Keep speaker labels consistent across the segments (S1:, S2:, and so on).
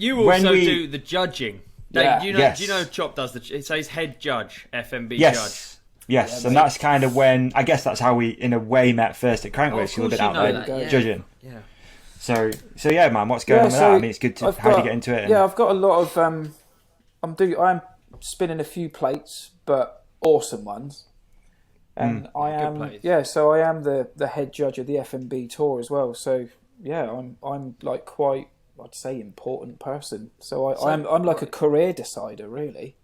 S1: You also do the judging.
S2: Yeah.
S1: Do you know Chop does it says head judge, FMB
S3: Yes.
S1: judge.
S3: Yes, and that's kind of when, I guess that's how we, in a way, met first at Crankworx. You were a bit out there judging.
S1: Yeah.
S3: So yeah, man, what's going on with that? I mean, it's good to, how do you get into it?
S2: Yeah, I've got a lot of, I'm spinning a few plates, but awesome ones. And I am, so I am the head judge of the FMB tour as well. So yeah, I'm like quite, I'd say, important person. So I'm like a career decider, really.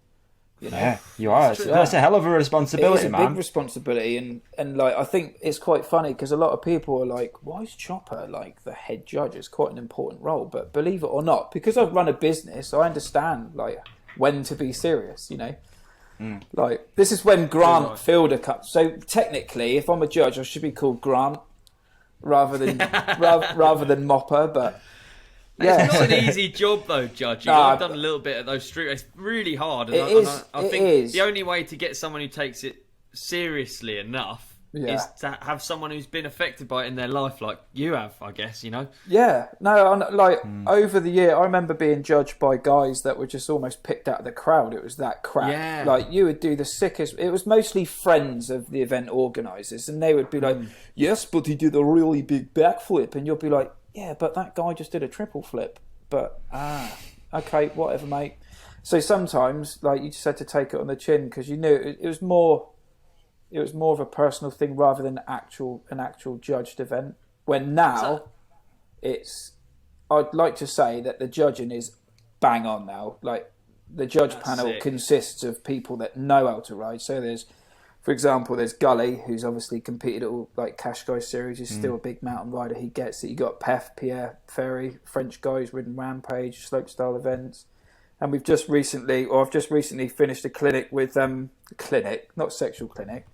S2: You know?
S3: Yeah, you are. That's a hell of a responsibility, man.
S2: It's a big responsibility, and like I think it's quite funny because a lot of people are like, "Why is Chopper like the head judge? It's quite an important role." But believe it or not, because I've run a business, I understand like when to be serious. You know, like this is when Grant Fielder comes. So technically, if I'm a judge, I should be called Grant rather than rather than Mopper, but.
S1: Yeah. It's not an easy job though, judging. I've done a little bit of those street. It's really hard. And I think the only way to get someone who takes it seriously enough is to have someone who's been affected by it in their life, like you have, I guess. You know.
S2: Yeah. No. Like over the year, I remember being judged by guys that were just almost picked out of the crowd. It was that crap.
S1: Yeah.
S2: Like you would do the sickest. It was mostly friends of the event organisers, and they would be like, "Yes, but he did a really big backflip," and you'll be like. Yeah, but that guy just did a triple flip. But, okay, whatever, mate. So sometimes, like, you just had to take it on the chin because you knew it was more of a personal thing rather than an actual judged event. When now, I'd like to say that the judging is bang on now. Like, the judge panel consists of people that know how to ride. So for example, there's Gully, who's obviously competed at all like Qashqai series. He's still a big mountain rider. He gets it. You got Pierre Ferry, French guy who's ridden Rampage, Slopestyle events, and I've just recently finished a clinic with not sexual clinic,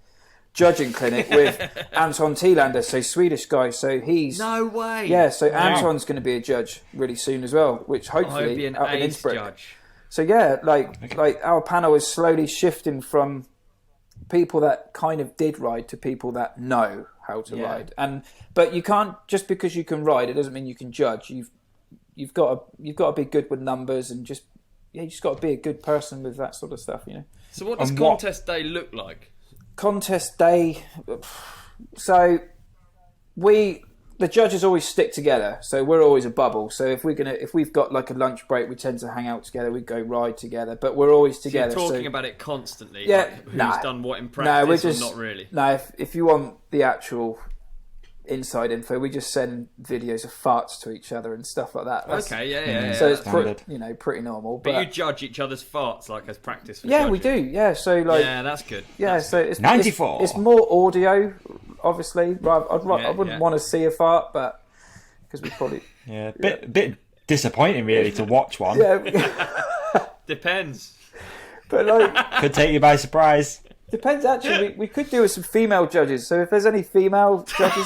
S2: judging clinic with Anton Thielander, so Swedish guy. So he's
S1: no way.
S2: Yeah, so Anton's going to be a judge really soon as well, which hopefully
S1: be an
S2: up in
S1: AIDS
S2: Innsbruck.
S1: Judge.
S2: So yeah, like our panel is slowly shifting from people that kind of did ride to people that know how to ride, but you can't just because you can ride it doesn't mean you can judge. You've got to be good with numbers and you just got to be a good person with that sort of stuff, you know.
S1: So what does contest day look like?
S2: Contest day, so the judges always stick together, so we're always a bubble. So if we've got like a lunch break, we tend to hang out together. We go ride together, but we're always together.
S1: So you're talking about it constantly.
S2: Yeah,
S1: like who's done what in practice, or not really.
S2: No, if you want the actual inside info, we just send videos of farts to each other and stuff like that.
S1: Yeah.
S2: So it's pretty normal.
S1: But you judge each other's farts like as practice. For
S2: judging. We do. Yeah, so like
S1: that's good.
S2: Yeah,
S1: that's
S2: so it's
S3: 94.
S2: It's more audio. Obviously, I wouldn't want to see a fart, but because we probably
S3: bit disappointing really to watch one.
S1: Depends,
S2: but like
S3: could take you by surprise.
S2: Depends. Actually, we could do with some female judges. So if there's any female judges,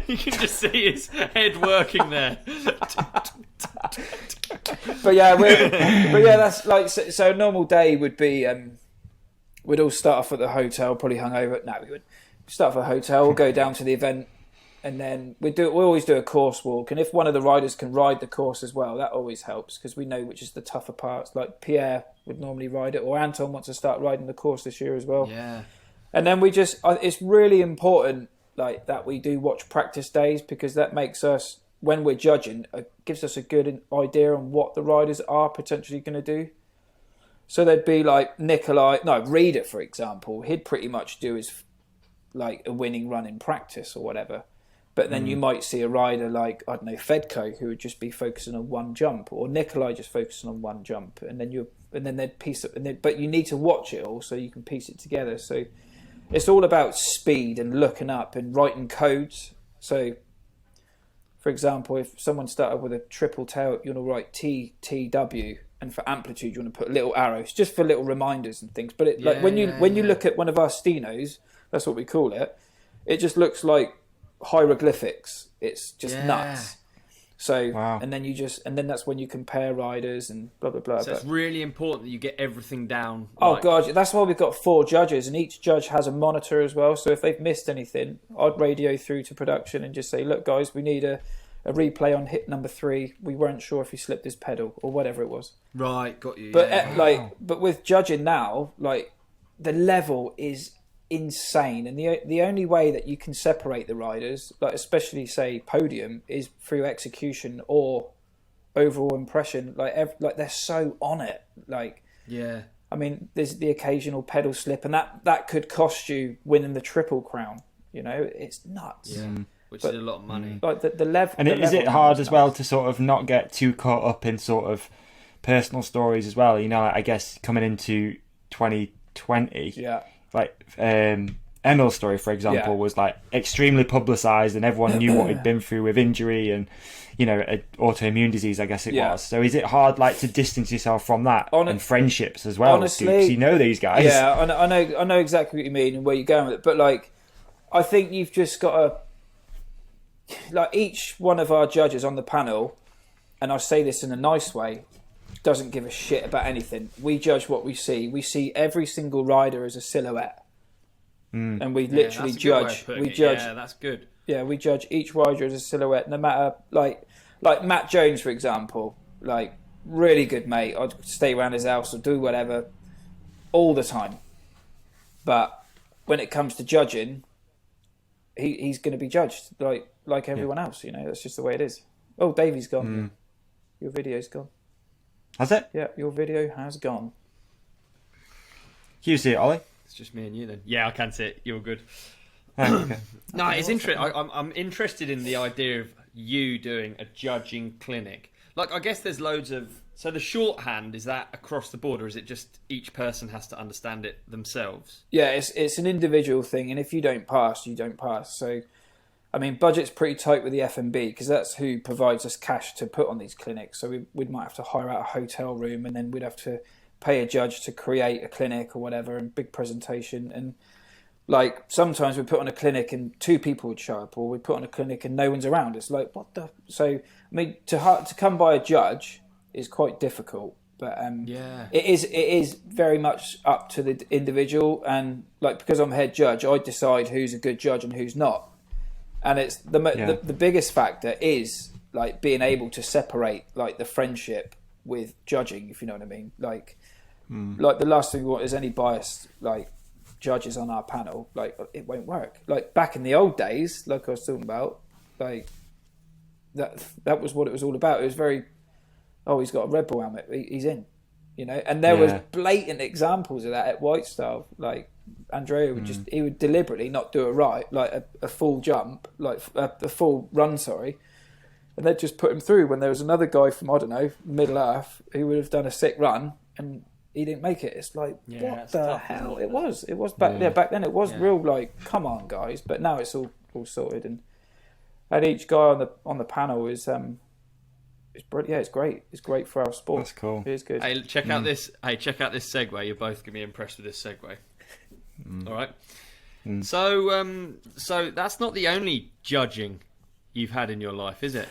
S1: you can just see his head working there.
S2: but yeah, that's like so. A normal day would be we'd all start off at the hotel, probably hungover. No, we would. Start off at a hotel, we'll go down to the event, and then we always do a course walk. And if one of the riders can ride the course as well, that always helps because we know which is the tougher parts. Like Pierre would normally ride it, or Anton wants to start riding the course this year as well.
S1: Yeah.
S2: And then it's really important like that we do watch practice days because that makes us, when we're judging, gives us a good idea on what the riders are potentially going to do. So there'd be like Reader, for example, he'd pretty much do his like a winning run in practice or whatever, but then you might see a rider like I don't know Fedko who would just be focusing on one jump, or Nikolai just focusing on one jump, and then they'd piece it. But you need to watch it all so you can piece it together. So it's all about speed and looking up and writing codes. So, for example, if someone started with a triple tail, you want to write TTW, and for amplitude you want to put little arrows just for little reminders and things. But like when you look at one of our stenos. That's what we call it. It just looks like hieroglyphics. It's just nuts. So, and then that's when you compare riders and blah, blah, blah.
S1: So it's really important that you get everything down.
S2: Oh, God. That's why we've got 4 judges, and each judge has a monitor as well. So if they've missed anything, I'd radio through to production and just say, look, guys, we need a a replay on hit number 3. We weren't sure if he slipped his pedal or whatever it was.
S1: Right, got you.
S2: But but with judging now, like the level is insane, and the only way that you can separate the riders, like especially say podium, is through execution or overall impression. Like they're so on it. Like
S1: yeah.
S2: I mean, there's the occasional pedal slip, and that could cost you winning the Triple Crown. You know, it's nuts.
S1: Yeah, which is a lot of money.
S2: Like the level.
S3: And is it hard as well to sort of not get too caught up in sort of personal stories as well? You know, like, I guess coming into 2020, like Emil's story, for example, was like extremely publicised, and everyone knew what he'd been through with injury and, you know, autoimmune disease, I guess it was. So is it hard, like, to distance yourself from that and friendships as well?
S2: Honestly,
S3: because you know these guys.
S2: Yeah, I know exactly what you mean and where you're going with it. But like, I think you've just got to, like, each one of our judges on the panel, and I say this in a nice way, doesn't give a shit about anything. We judge what we see. We see every single rider as a silhouette, and we literally judge.
S1: Yeah, that's good.
S2: Yeah, we judge each rider as a silhouette, no matter like Matt Jones, for example. Like, really good mate. I'd stay around his house or do whatever all the time. But when it comes to judging, he's going to be judged like everyone else. You know, that's just the way it is. Oh, Davey's gone. Your video's gone.
S3: Has it?
S2: Yeah, your video has gone.
S3: Can you see it, Ollie?
S1: It's just me and you then. Yeah, I can see it. You're good.
S3: Oh, okay.
S1: No, it's interesting. I'm interested in the idea of you doing a judging clinic. Like, I guess there's loads of... So the shorthand, is that across the board, or is it just each person has to understand it themselves?
S2: Yeah, it's an individual thing, and if you don't pass, you don't pass. So, I mean, budget's pretty tight with the FMB, because that's who provides us cash to put on these clinics. So we might have to hire out a hotel room, and then we'd have to pay a judge to create a clinic or whatever, and big presentation. And like, sometimes we put on a clinic and 2 people would show up, or we put on a clinic and no one's around. It's like, what the... So, I mean, to come by a judge is quite difficult, but it is very much up to the individual. And like, because I'm head judge, I decide who's a good judge and who's not. And it's the biggest factor is like being able to separate like the friendship with judging, if you know what I mean. Like the last thing we want is any biased like judges on our panel. Like, it won't work. Like back in the old days, like I was talking about, like that was what it was all about. It was very, he's got a Red Bull helmet, he's in, you know. And there was blatant examples of that at Whitestyle. Like Andrea would he would deliberately not do it right, like a full jump, like a full run, sorry, and they'd just put him through when there was another guy from, I don't know, Middle Earth who would have done a sick run and he didn't make it. It's like, what the hell? It was back then it was real, like, come on guys. But now it's all sorted, and each guy on the panel is it's great. It's great for our sport.
S3: That's cool.
S2: It is good.
S1: Hey, check out this segue. You're both gonna be impressed with this segue. All right. So that's not the only judging you've had in your life, is it?